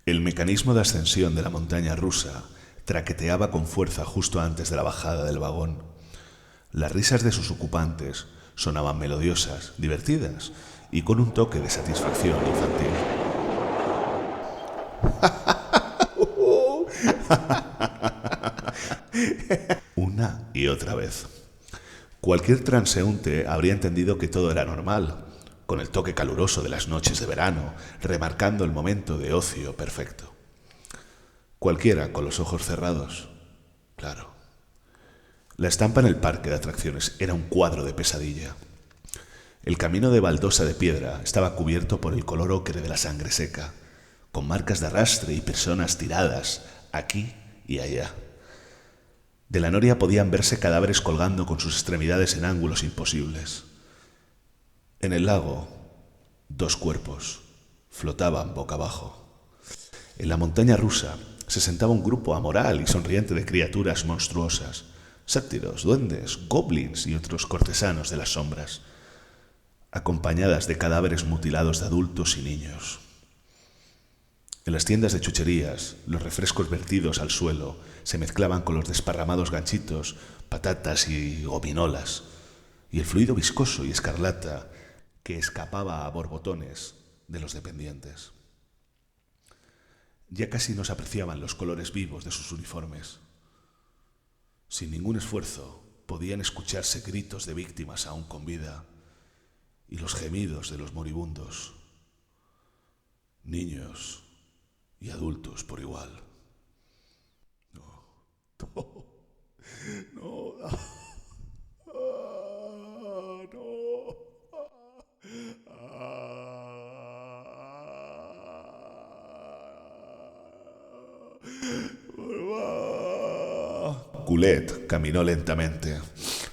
El mecanismo de ascensión de la montaña rusa traqueteaba con fuerza justo antes de la bajada del vagón. Las risas de sus ocupantes sonaban melodiosas, divertidas y con un toque de satisfacción infantil. Una y otra vez. Cualquier transeúnte habría entendido que todo era normal, con el toque caluroso de las noches de verano, remarcando el momento de ocio perfecto. Cualquiera con los ojos cerrados, claro. La estampa en el parque de atracciones era un cuadro de pesadilla. El camino de baldosa de piedra estaba cubierto por el color ocre de la sangre seca, con marcas de arrastre y personas tiradas aquí y allá. De la noria podían verse cadáveres colgando con sus extremidades en ángulos imposibles. En el lago, dos cuerpos flotaban boca abajo. En la montaña rusa se sentaba un grupo amoral y sonriente de criaturas monstruosas, sátiros, duendes, goblins y otros cortesanos de las sombras, acompañadas de cadáveres mutilados de adultos y niños. En las tiendas de chucherías, los refrescos vertidos al suelo se mezclaban con los desparramados ganchitos, patatas y gominolas, y el fluido viscoso y escarlata que escapaba a borbotones de los dependientes. Ya casi no se apreciaban los colores vivos de sus uniformes. Sin ningún esfuerzo podían escucharse gritos de víctimas aún con vida y los gemidos de los moribundos, niños y adultos por igual. No, no, Goulet caminó lentamente,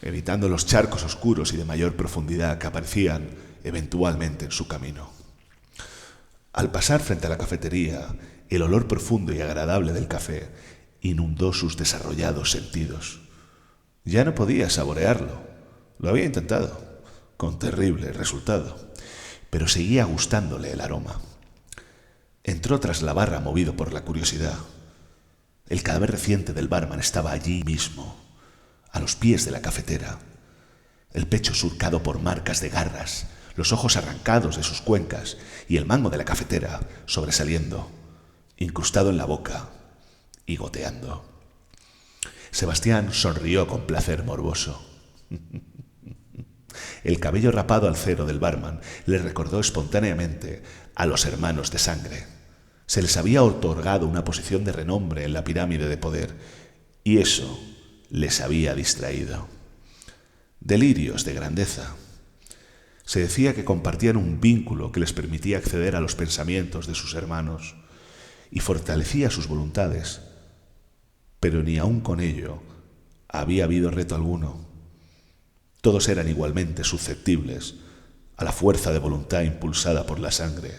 evitando los charcos oscuros y de mayor profundidad que aparecían eventualmente en su camino. Al pasar frente a la cafetería, el olor profundo y agradable del café inundó sus desarrollados sentidos. Ya no podía saborearlo. Lo había intentado, con terrible resultado, pero seguía gustándole el aroma. Entró tras la barra movido por la curiosidad. El cadáver reciente del barman estaba allí mismo, a los pies de la cafetera, el pecho surcado por marcas de garras, los ojos arrancados de sus cuencas y el mango de la cafetera sobresaliendo, incrustado en la boca y goteando. Sebastián sonrió con placer morboso. El cabello rapado al cero del barman le recordó espontáneamente a los hermanos de sangre. Se les había otorgado una posición de renombre en la pirámide de poder, y eso les había distraído. Delirios de grandeza. Se decía que compartían un vínculo que les permitía acceder a los pensamientos de sus hermanos y fortalecía sus voluntades, pero ni aun con ello había habido reto alguno. Todos eran igualmente susceptibles a la fuerza de voluntad impulsada por la sangre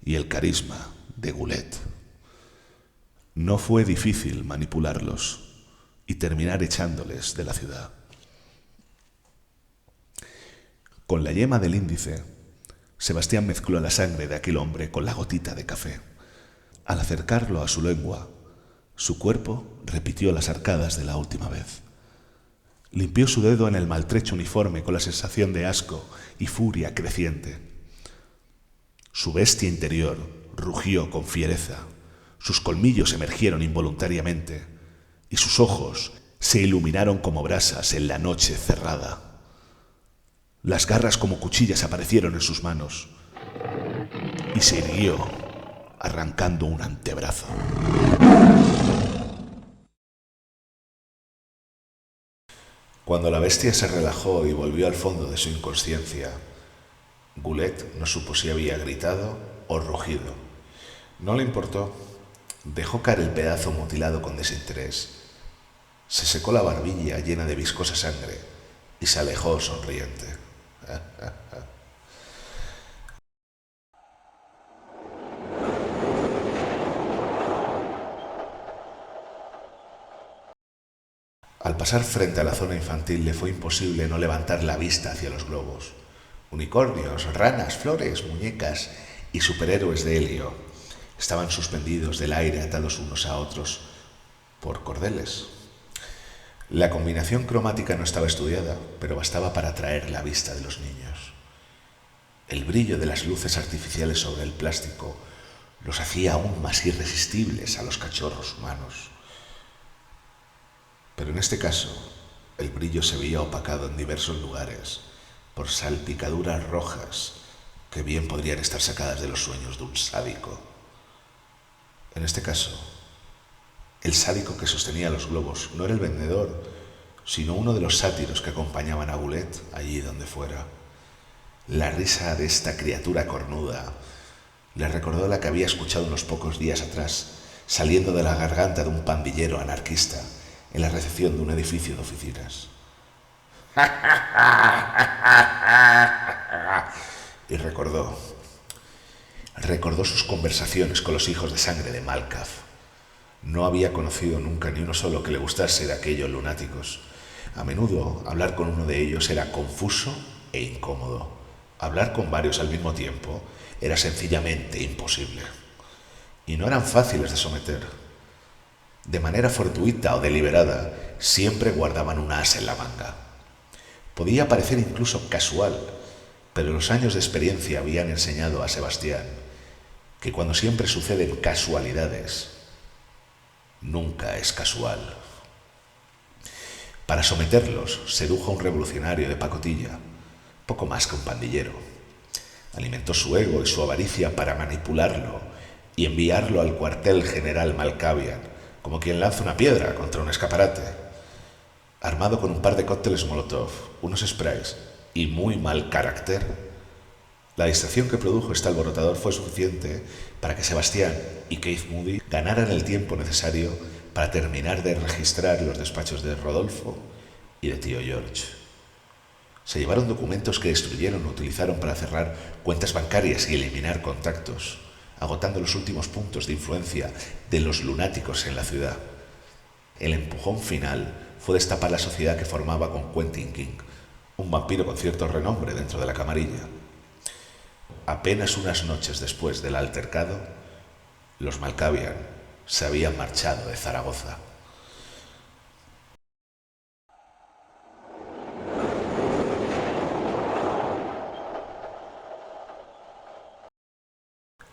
y el carisma de Goulet. No fue difícil manipularlos y terminar echándoles de la ciudad. Con la yema del índice, Sebastián mezcló la sangre de aquel hombre con la gotita de café. Al acercarlo a su lengua, su cuerpo repitió las arcadas de la última vez. Limpió su dedo en el maltrecho uniforme con la sensación de asco y furia creciente. Su bestia interior rugió con fiereza, sus colmillos emergieron involuntariamente y sus ojos se iluminaron como brasas en la noche cerrada. Las garras como cuchillas aparecieron en sus manos y se irguió arrancando un antebrazo. Cuando la bestia se relajó y volvió al fondo de su inconsciencia, Goulet no supo si había gritado o rugido. No le importó. Dejó caer el pedazo mutilado con desinterés. Se secó la barbilla llena de viscosa sangre y se alejó sonriente. Al pasar frente a la zona infantil le fue imposible no levantar la vista hacia los globos. Unicornios, ranas, flores, muñecas y superhéroes de helio Estaban suspendidos del aire, atados unos a otros por cordeles. La combinación cromática no estaba estudiada, pero bastaba para atraer la vista de los niños. El brillo de las luces artificiales sobre el plástico los hacía aún más irresistibles a los cachorros humanos. Pero en este caso, el brillo se veía opacado en diversos lugares por salpicaduras rojas que bien podrían estar sacadas de los sueños de un sádico. En este caso, el sádico que sostenía los globos no era el vendedor, sino uno de los sátiros que acompañaban a Goulet allí donde fuera. La risa de esta criatura cornuda le recordó la que había escuchado unos pocos días atrás, saliendo de la garganta de un pandillero anarquista en la recepción de un edificio de oficinas. Y recordó sus conversaciones con los hijos de sangre de Malkav. No había conocido nunca ni uno solo que le gustase de aquellos lunáticos. A menudo hablar con uno de ellos era confuso e incómodo. Hablar con varios al mismo tiempo era sencillamente imposible. Y no eran fáciles de someter. De manera fortuita o deliberada, siempre guardaban un as en la manga. Podía parecer incluso casual, pero los años de experiencia habían enseñado a Sebastián que cuando siempre suceden casualidades, nunca es casual. Para someterlos, sedujo a un revolucionario de pacotilla, poco más que un pandillero. Alimentó su ego y su avaricia para manipularlo y enviarlo al cuartel general Malkavian, como quien lanza una piedra contra un escaparate. Armado con un par de cócteles Molotov, unos sprays y muy mal carácter, la distracción que produjo este alborotador fue suficiente para que Sebastián y Keith Moody ganaran el tiempo necesario para terminar de registrar los despachos de Rodolfo y de tío George. Se llevaron documentos que destruyeron o utilizaron para cerrar cuentas bancarias y eliminar contactos, agotando los últimos puntos de influencia de los lunáticos en la ciudad. El empujón final fue destapar la sociedad que formaba con Quentin King, un vampiro con cierto renombre dentro de la camarilla. Apenas unas noches después del altercado, los Malkavian se habían marchado de Zaragoza.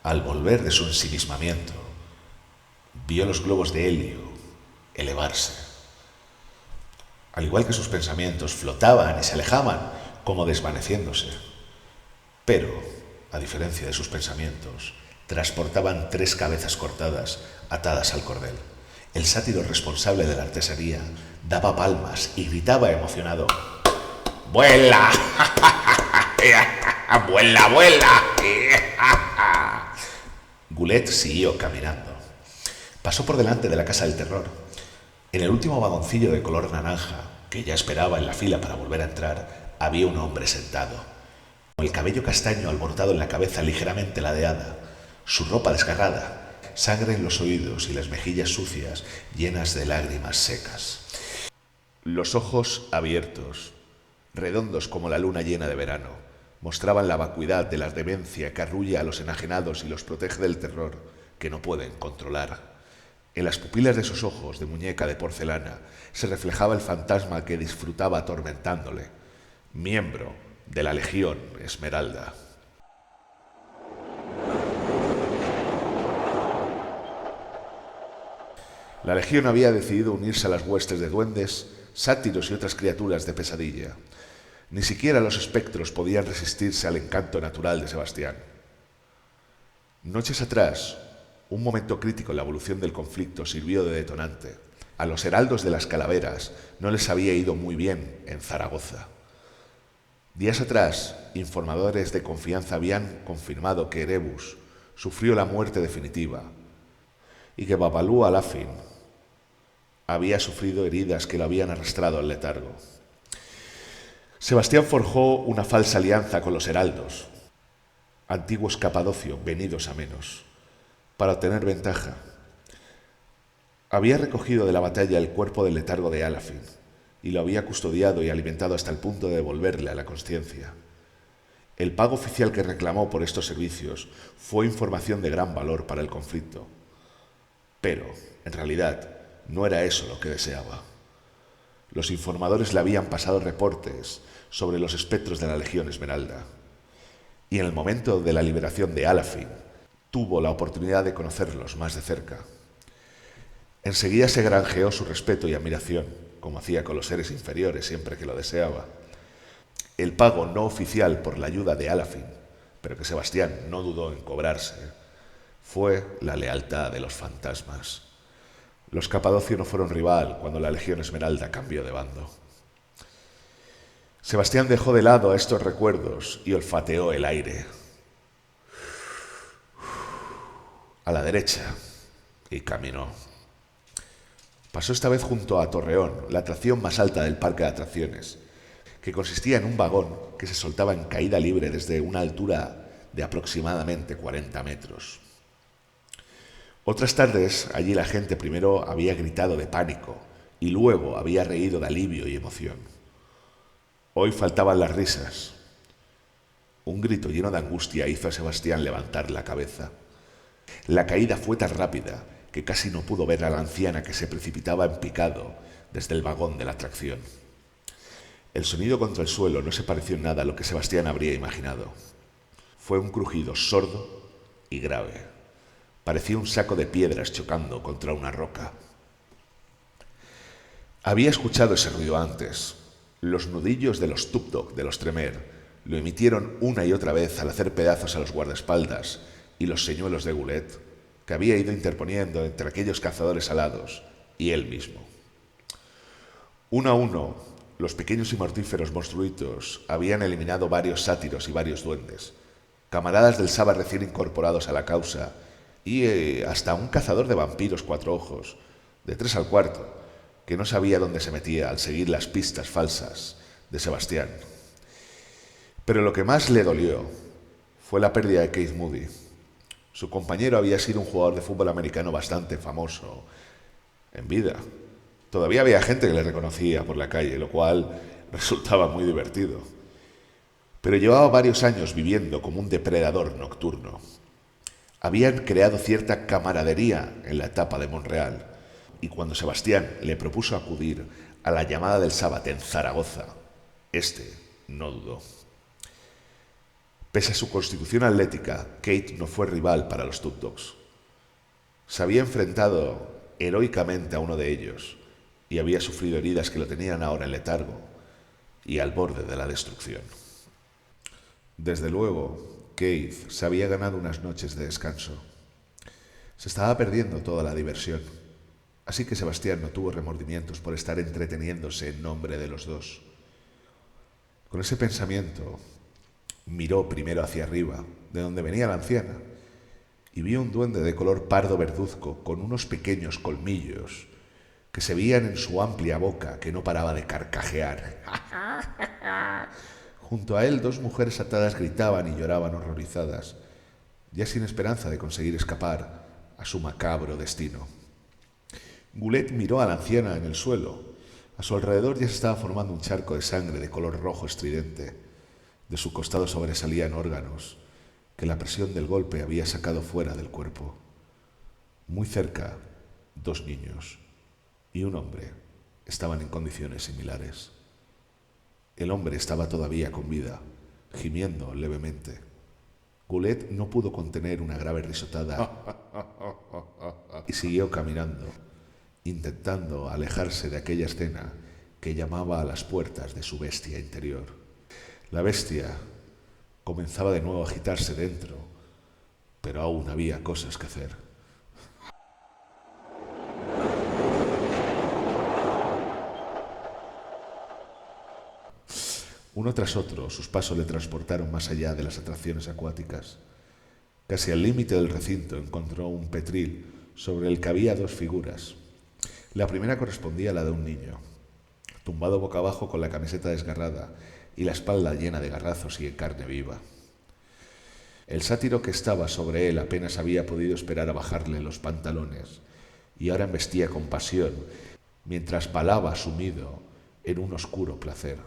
Al volver de su ensimismamiento, vio los globos de helio elevarse. Al igual que sus pensamientos, flotaban y se alejaban, como desvaneciéndose. Pero, a diferencia de sus pensamientos, transportaban 3 cabezas cortadas atadas al cordel. El sátiro responsable de la artesanía daba palmas y gritaba emocionado: ¡Vuela! ¡Vuela, vuela! Goulet siguió caminando. Pasó por delante de la Casa del Terror. En el último vagoncillo de color naranja, que ya esperaba en la fila para volver a entrar, había un hombre sentado, con el cabello castaño alborotado en la cabeza ligeramente ladeada, su ropa desgarrada, sangre en los oídos y las mejillas sucias llenas de lágrimas secas. Los ojos abiertos, redondos como la luna llena de verano, mostraban la vacuidad de la demencia que arrulla a los enajenados y los protege del terror que no pueden controlar. En las pupilas de sus ojos de muñeca de porcelana se reflejaba el fantasma que disfrutaba atormentándole, miembro de la Legión Esmeralda. La Legión había decidido unirse a las huestes de duendes, sátiros y otras criaturas de pesadilla. Ni siquiera los espectros podían resistirse al encanto natural de Sebastián. Noches atrás, un momento crítico en la evolución del conflicto sirvió de detonante. A los heraldos de las calaveras no les había ido muy bien en Zaragoza. Días atrás, informadores de confianza habían confirmado que Erebus sufrió la muerte definitiva y que Babalú Alafin había sufrido heridas que lo habían arrastrado al letargo. Sebastián forjó una falsa alianza con los heraldos, antiguos Capadocio venidos a menos, para obtener ventaja. Había recogido de la batalla el cuerpo del letargo de Alafin y lo había custodiado y alimentado hasta el punto de devolverle a la consciencia. El pago oficial que reclamó por estos servicios fue información de gran valor para el conflicto. Pero, en realidad, no era eso lo que deseaba. Los informadores le habían pasado reportes sobre los espectros de la Legión Esmeralda. Y en el momento de la liberación de Alafin, tuvo la oportunidad de conocerlos más de cerca. Enseguida se granjeó su respeto y admiración, como hacía con los seres inferiores siempre que lo deseaba. El pago no oficial por la ayuda de Alafin, pero que Sebastián no dudó en cobrarse, fue la lealtad de los fantasmas. Los Capadocio no fueron rival cuando la Legión Esmeralda cambió de bando. Sebastián dejó de lado estos recuerdos y olfateó el aire. A la derecha, y caminó. Pasó esta vez junto a Torreón, la atracción más alta del parque de atracciones, que consistía en un vagón que se soltaba en caída libre desde una altura de aproximadamente 40 metros. Otras tardes, allí la gente primero había gritado de pánico y luego había reído de alivio y emoción. Hoy faltaban las risas. Un grito lleno de angustia hizo a Sebastián levantar la cabeza. La caída fue tan rápida que casi no pudo ver a la anciana que se precipitaba en picado desde el vagón de la atracción. El sonido contra el suelo no se pareció en nada a lo que Sebastián habría imaginado. Fue un crujido sordo y grave. Parecía un saco de piedras chocando contra una roca. Había escuchado ese ruido antes. Los nudillos de los Tupdog de los Tremer lo emitieron una y otra vez al hacer pedazos a los guardaespaldas y los señuelos de Goulet, que había ido interponiendo entre aquellos cazadores alados y él mismo. Uno a uno, los pequeños y mortíferos monstruitos habían eliminado varios sátiros y varios duendes, camaradas del Saba recién incorporados a la causa, y hasta un cazador de vampiros cuatro ojos, de 3 al cuarto, que no sabía dónde se metía al seguir las pistas falsas de Sebastián. Pero lo que más le dolió fue la pérdida de Keith Moody. Su compañero había sido un jugador de fútbol americano bastante famoso en vida. Todavía había gente que le reconocía por la calle, lo cual resultaba muy divertido. Pero llevaba varios años viviendo como un depredador nocturno. Habían creado cierta camaradería en la etapa de Monreal, y cuando Sebastián le propuso acudir a la llamada del Sabbat en Zaragoza, este no dudó. Pese a su constitución atlética, Kate no fue rival para los Tupdogs. Se había enfrentado heroicamente a uno de ellos y había sufrido heridas que lo tenían ahora en letargo y al borde de la destrucción. Desde luego, Keith se había ganado unas noches de descanso. Se estaba perdiendo toda la diversión, así que Sebastián no tuvo remordimientos por estar entreteniéndose en nombre de los dos. Con ese pensamiento, miró primero hacia arriba, de donde venía la anciana, y vio un duende de color pardo verduzco con unos pequeños colmillos que se veían en su amplia boca que no paraba de carcajear. Junto a él, 2 mujeres atadas gritaban y lloraban horrorizadas, ya sin esperanza de conseguir escapar a su macabro destino. Goulet miró a la anciana en el suelo. A su alrededor ya se estaba formando un charco de sangre de color rojo estridente. De su costado sobresalían órganos que la presión del golpe había sacado fuera del cuerpo. Muy cerca, 2 niños y un hombre estaban en condiciones similares. El hombre estaba todavía con vida, gimiendo levemente. Goulet no pudo contener una grave risotada y siguió caminando, intentando alejarse de aquella escena que llamaba a las puertas de su bestia interior. La bestia comenzaba de nuevo a agitarse dentro, pero aún había cosas que hacer. Uno tras otro, sus pasos le transportaron más allá de las atracciones acuáticas. Casi al límite del recinto encontró un petril sobre el que había 2 figuras. La primera correspondía a la de un niño, tumbado boca abajo con la camiseta desgarrada y la espalda llena de garrazos y de carne viva. El sátiro que estaba sobre él apenas había podido esperar a bajarle los pantalones y ahora embestía con pasión mientras balaba sumido en un oscuro placer.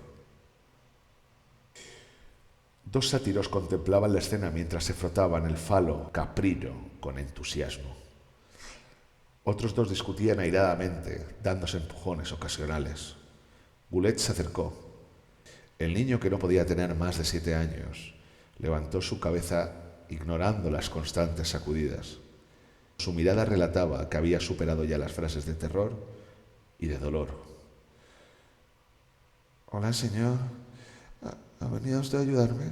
Dos sátiros contemplaban la escena mientras se frotaban el falo caprino con entusiasmo. Otros dos discutían airadamente, dándose empujones ocasionales. Goulet se acercó. El niño, que no podía tener más de 7 años, levantó su cabeza ignorando las constantes sacudidas. Su mirada relataba que había superado ya las frases de terror y de dolor. «Hola, señor. ¿Ha venido usted a ayudarme?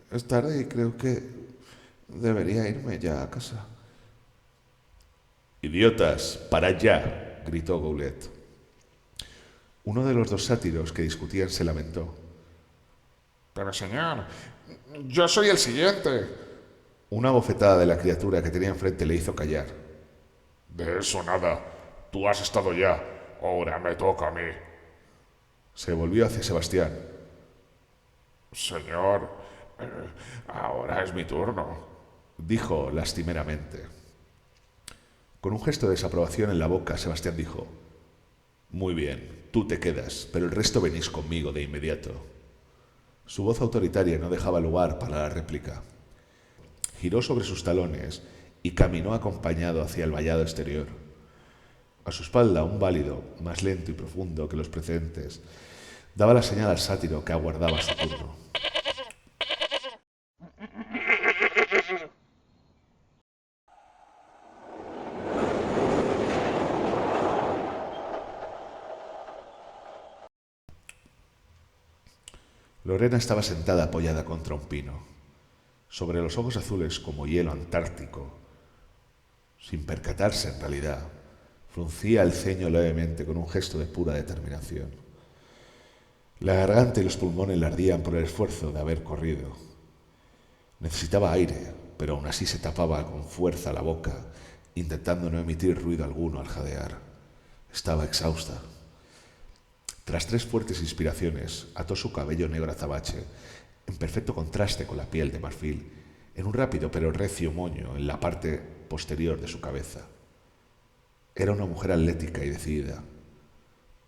Es tarde y creo que debería irme ya a casa». «Idiotas, parad ya», gritó Goulet. Uno de los dos sátiros que discutían se lamentó. «Pero señor, yo soy el siguiente». Una bofetada de la criatura que tenía enfrente le hizo callar. «De eso nada. Tú has estado ya. Ahora me toca a mí». Se volvió hacia Sebastián. «Señor, ahora es mi turno», dijo lastimeramente. Con un gesto de desaprobación en la boca, Sebastián dijo: «Muy bien, tú te quedas, pero el resto venís conmigo de inmediato». Su voz autoritaria no dejaba lugar para la réplica. Giró sobre sus talones y caminó acompañado hacia el vallado exterior. A su espalda, un válido, más lento y profundo que los precedentes, daba la señal al sátiro que aguardaba su turno. Lorena estaba sentada apoyada contra un pino, sobre los ojos azules como hielo antártico. Sin percatarse, en realidad, fruncía el ceño levemente con un gesto de pura determinación. La garganta y los pulmones le ardían por el esfuerzo de haber corrido. Necesitaba aire, pero aún así se tapaba con fuerza la boca, intentando no emitir ruido alguno al jadear. Estaba exhausta. Tras 3 fuertes inspiraciones, ató su cabello negro azabache, en perfecto contraste con la piel de marfil, en un rápido pero recio moño en la parte posterior de su cabeza. Era una mujer atlética y decidida,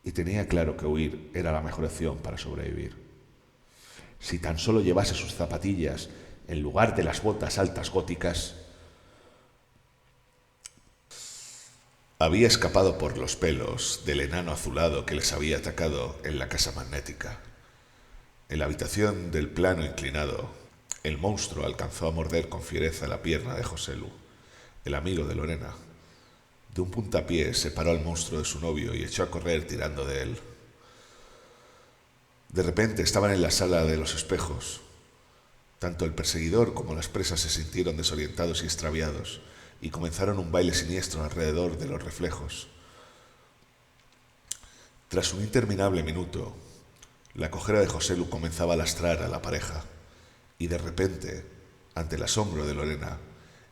y tenía claro que huir era la mejor opción para sobrevivir. Si tan solo llevase sus zapatillas en lugar de las botas altas góticas. Había escapado por los pelos del enano azulado que les había atacado en la casa magnética. En la habitación del plano inclinado, el monstruo alcanzó a morder con fiereza la pierna de Joselu, el amigo de Lorena. De un puntapié separó al monstruo de su novio y echó a correr tirando de él. De repente estaban en la sala de los espejos. Tanto el perseguidor como las presas se sintieron desorientados y extraviados, y comenzaron un baile siniestro alrededor de los reflejos. Tras un interminable minuto, la cojera de Joselu comenzaba a lastrar a la pareja, y de repente, ante el asombro de Lorena,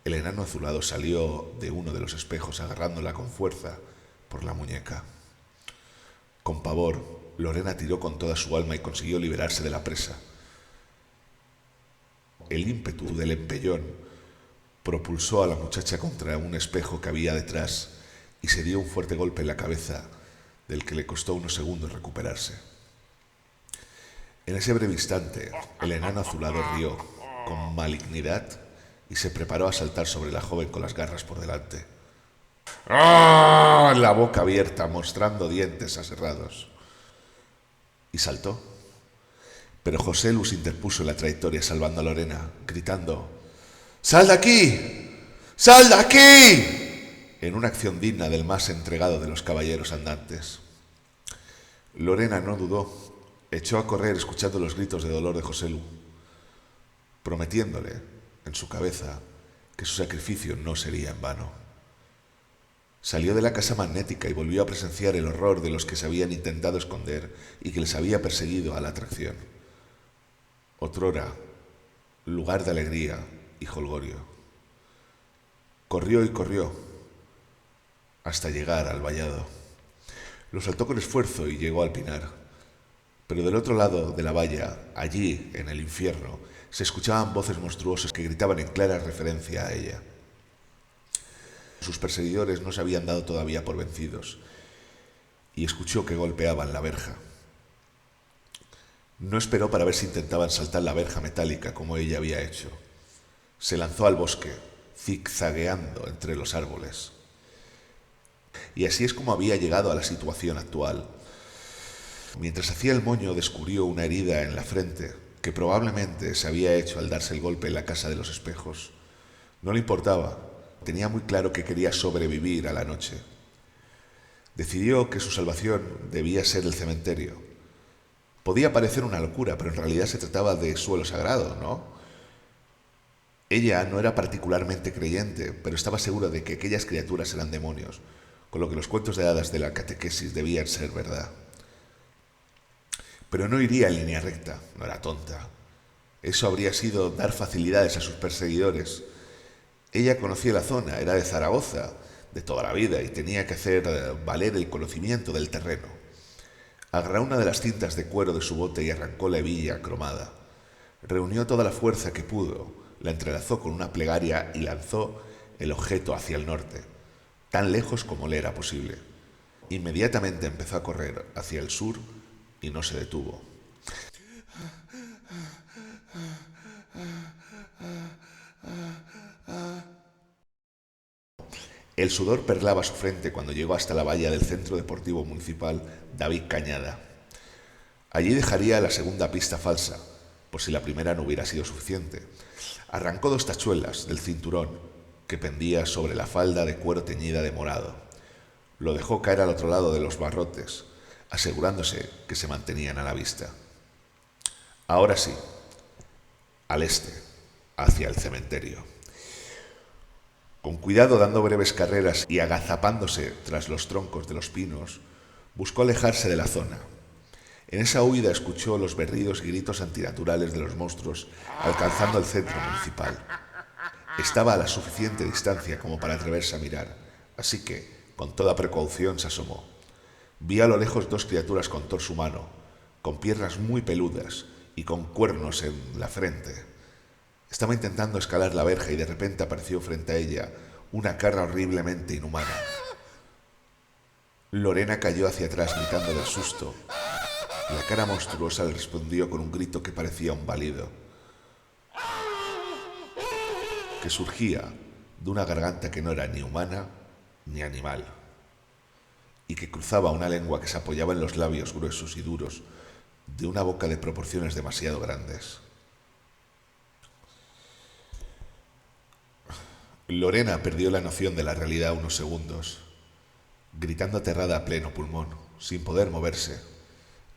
el enano azulado salió de uno de los espejos agarrándola con fuerza por la muñeca. Con pavor, Lorena tiró con toda su alma y consiguió liberarse de la presa. El ímpetu del empellón propulsó a la muchacha contra un espejo que había detrás y se dio un fuerte golpe en la cabeza del que le costó unos segundos recuperarse. En ese breve instante, el enano azulado rió con malignidad y se preparó a saltar sobre la joven con las garras por delante. ¡Ah! La boca abierta, mostrando dientes aserrados. Y saltó. Pero Joselu se interpuso en la trayectoria salvando a Lorena, gritando: ¡Sal de aquí! ¡Sal de aquí!, en una acción digna del más entregado de los caballeros andantes. Lorena no dudó, echó a correr escuchando los gritos de dolor de Joselu, prometiéndole en su cabeza que su sacrificio no sería en vano. Salió de la casa magnética y volvió a presenciar el horror de los que se habían intentado esconder y que les había perseguido a la atracción. Otrora, lugar de alegría y jolgorio. Corrió y corrió hasta llegar al vallado. Lo saltó con esfuerzo y llegó al pinar. Pero del otro lado de la valla, allí en el infierno, se escuchaban voces monstruosas que gritaban en clara referencia a ella. Sus perseguidores no se habían dado todavía por vencidos y escuchó que golpeaban la verja. No esperó para ver si intentaban saltar la verja metálica como ella había hecho. Se lanzó al bosque, zigzagueando entre los árboles. Y así es como había llegado a la situación actual. Mientras hacía el moño descubrió una herida en la frente que probablemente se había hecho al darse el golpe en la casa de los espejos. No le importaba, tenía muy claro que quería sobrevivir a la noche. Decidió que su salvación debía ser el cementerio. Podía parecer una locura, pero en realidad se trataba de suelo sagrado, ¿no? Ella no era particularmente creyente, pero estaba segura de que aquellas criaturas eran demonios, con lo que los cuentos de hadas de la catequesis debían ser verdad. Pero no iría en línea recta, no era tonta. Eso habría sido dar facilidades a sus perseguidores. Ella conocía la zona, era de Zaragoza, de toda la vida, y tenía que hacer valer el conocimiento del terreno. Agarró una de las cintas de cuero de su bote y arrancó la hebilla cromada. Reunió toda la fuerza que pudo, la entrelazó con una plegaria y lanzó el objeto hacia el norte, tan lejos como le era posible. Inmediatamente empezó a correr hacia el sur y no se detuvo. El sudor perlaba su frente cuando llegó hasta la valla del Centro Deportivo Municipal David Cañada. Allí dejaría la segunda pista falsa, por si la primera no hubiera sido suficiente. Arrancó 2 tachuelas del cinturón que pendía sobre la falda de cuero teñida de morado. Lo dejó caer al otro lado de los barrotes, asegurándose que se mantenían a la vista. Ahora sí, al este, hacia el cementerio. Con cuidado, dando breves carreras y agazapándose tras los troncos de los pinos, buscó alejarse de la zona. En esa huida escuchó los berridos y gritos antinaturales de los monstruos alcanzando el centro municipal. Estaba a la suficiente distancia como para atreverse a mirar, así que, con toda precaución, se asomó. Vi a lo lejos 2 criaturas con torso humano, con piernas muy peludas y con cuernos en la frente. Estaba intentando escalar la verja y de repente apareció frente a ella una cara horriblemente inhumana. Lorena cayó hacia atrás gritando del susto. La cara monstruosa le respondió con un grito que parecía un balido, que surgía de una garganta que no era ni humana ni animal, y que cruzaba una lengua que se apoyaba en los labios gruesos y duros de una boca de proporciones demasiado grandes. Lorena perdió la noción de la realidad unos segundos, gritando aterrada a pleno pulmón, sin poder moverse.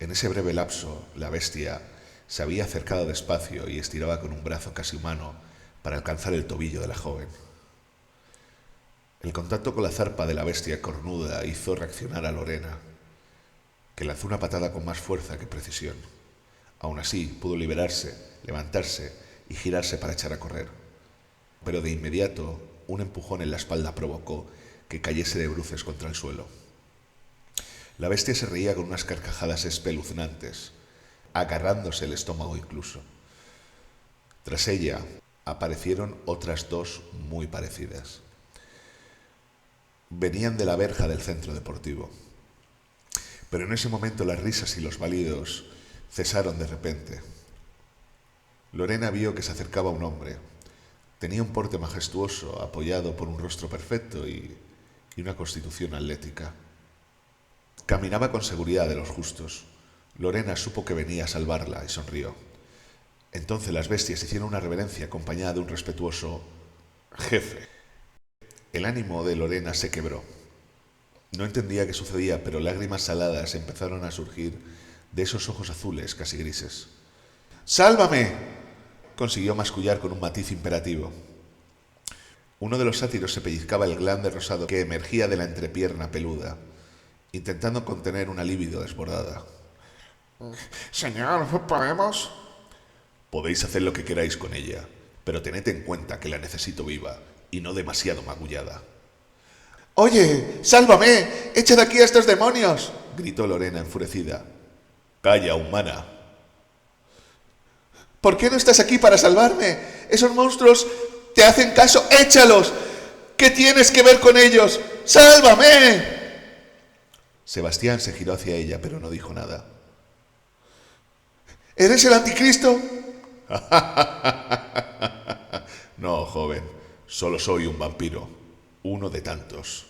En ese breve lapso, la bestia se había acercado despacio y estiraba con un brazo casi humano para alcanzar el tobillo de la joven. El contacto con la zarpa de la bestia cornuda hizo reaccionar a Lorena, que lanzó una patada con más fuerza que precisión. Aún así, pudo liberarse, levantarse y girarse para echar a correr. Pero de inmediato, un empujón en la espalda provocó que cayese de bruces contra el suelo. La bestia se reía con unas carcajadas espeluznantes, agarrándose el estómago incluso. Tras ella, aparecieron otras 2 muy parecidas. Venían de la verja del centro deportivo. Pero en ese momento las risas y los balidos cesaron de repente. Lorena vio que se acercaba un hombre. Tenía un porte majestuoso, apoyado por un rostro perfecto y una constitución atlética. Caminaba con seguridad de los justos. Lorena supo que venía a salvarla y sonrió. Entonces las bestias hicieron una reverencia acompañada de un respetuoso jefe. El ánimo de Lorena se quebró. No entendía qué sucedía, pero lágrimas saladas empezaron a surgir de esos ojos azules casi grises. ¡Sálvame!, consiguió mascullar con un matiz imperativo. Uno de los sátiros se pellizcaba el glande rosado que emergía de la entrepierna peluda, intentando contener una libido desbordada. Señor, ¿podemos? Podéis hacer lo que queráis con ella, pero tened en cuenta que la necesito viva y no demasiado magullada. ¡Oye, sálvame! ¡Echa de aquí a estos demonios!, gritó Lorena enfurecida. ¡Calla, humana! ¿Por qué no estás aquí para salvarme? Esos monstruos te hacen caso. ¡Échalos! ¿Qué tienes que ver con ellos? ¡Sálvame! Sebastián se giró hacia ella, pero no dijo nada. ¿Eres el anticristo? No, joven, solo soy un vampiro, uno de tantos.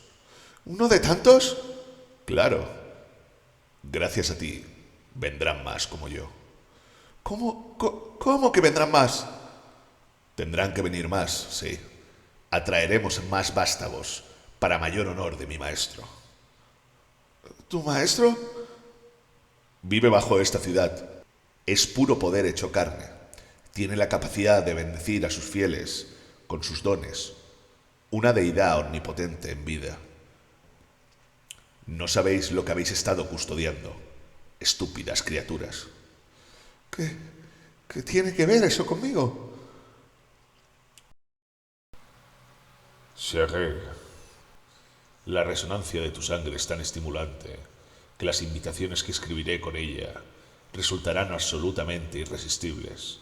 ¿Uno de tantos? Claro, gracias a ti vendrán más como yo. ¿Cómo que vendrán más? Tendrán que venir más, sí. Atraeremos más vástagos para mayor honor de mi maestro. ¿Tu maestro? Vive bajo esta ciudad. Es puro poder hecho carne. Tiene la capacidad de bendecir a sus fieles con sus dones. Una deidad omnipotente en vida. No sabéis lo que habéis estado custodiando, estúpidas criaturas. ¿Qué tiene que ver eso conmigo? Seré. La resonancia de tu sangre es tan estimulante que las invitaciones que escribiré con ella resultarán absolutamente irresistibles.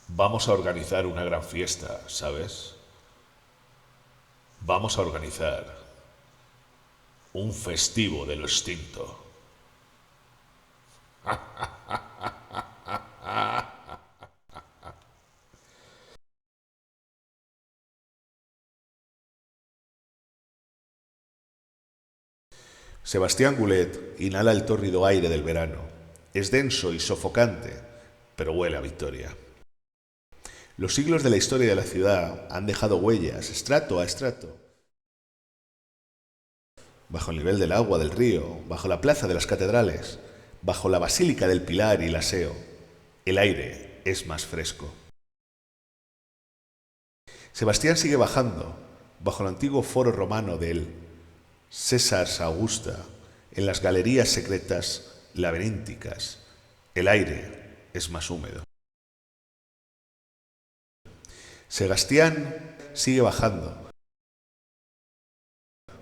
Vamos a organizar una gran fiesta, ¿sabes? Vamos a organizar un festivo de lo extinto. Sebastián Goulet inhala el tórrido aire del verano. Es denso y sofocante, pero huele a victoria. Los siglos de la historia de la ciudad han dejado huellas, estrato a estrato. Bajo el nivel del agua del río, bajo la plaza de las catedrales, bajo la basílica del Pilar y el Aseo, el aire es más fresco. Sebastián sigue bajando, bajo el antiguo foro romano del César Augusta, en las galerías secretas laberínticas, el aire es más húmedo. Sebastián sigue bajando,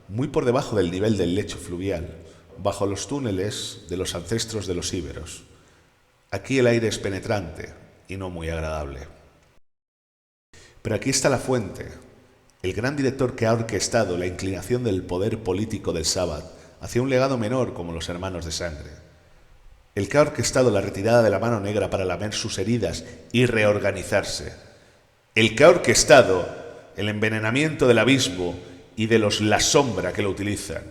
muy por debajo del nivel del lecho fluvial, bajo los túneles de los ancestros de los íberos. Aquí el aire es penetrante y no muy agradable. Pero aquí está la fuente, el gran director que ha orquestado la inclinación del poder político del Sabbat hacia un legado menor como los hermanos de sangre. El que ha orquestado la retirada de la mano negra para lamer sus heridas y reorganizarse. El que ha orquestado el envenenamiento del abismo y de los la sombra que lo utilizan.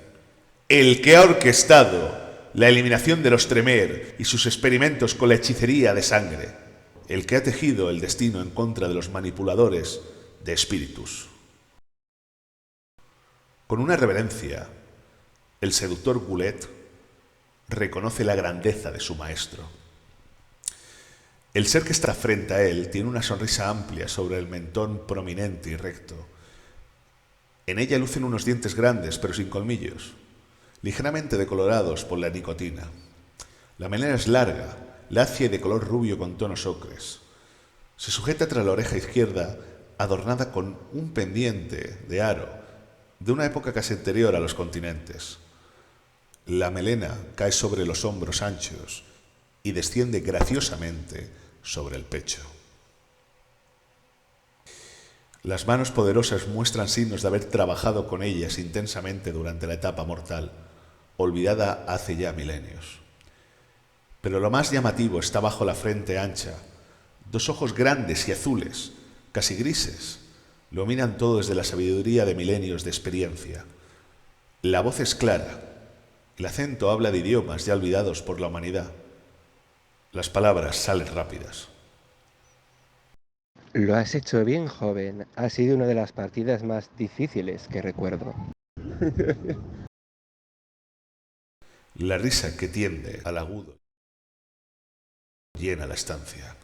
El que ha orquestado la eliminación de los Tremer y sus experimentos con la hechicería de sangre. El que ha tejido el destino en contra de los manipuladores de espíritus. Con una reverencia, el seductor Goulet reconoce la grandeza de su maestro. El ser que está frente a él tiene una sonrisa amplia sobre el mentón prominente y recto. En ella lucen unos dientes grandes pero sin colmillos, ligeramente decolorados por la nicotina. La melena es larga, lacia y de color rubio con tonos ocres. Se sujeta tras la oreja izquierda, adornada con un pendiente de aro de una época casi anterior a los continentes. La melena cae sobre los hombros anchos y desciende graciosamente sobre el pecho. Las manos poderosas muestran signos de haber trabajado con ellas intensamente durante la etapa mortal, olvidada hace ya milenios. Pero lo más llamativo está bajo la frente ancha. Dos ojos grandes y azules, casi grises, lo miran todo desde la sabiduría de milenios de experiencia. La voz es clara. El acento habla de idiomas ya olvidados por la humanidad. Las palabras salen rápidas. Lo has hecho bien, joven. Ha sido una de las partidas más difíciles que recuerdo. La risa que tiende al agudo llena la estancia.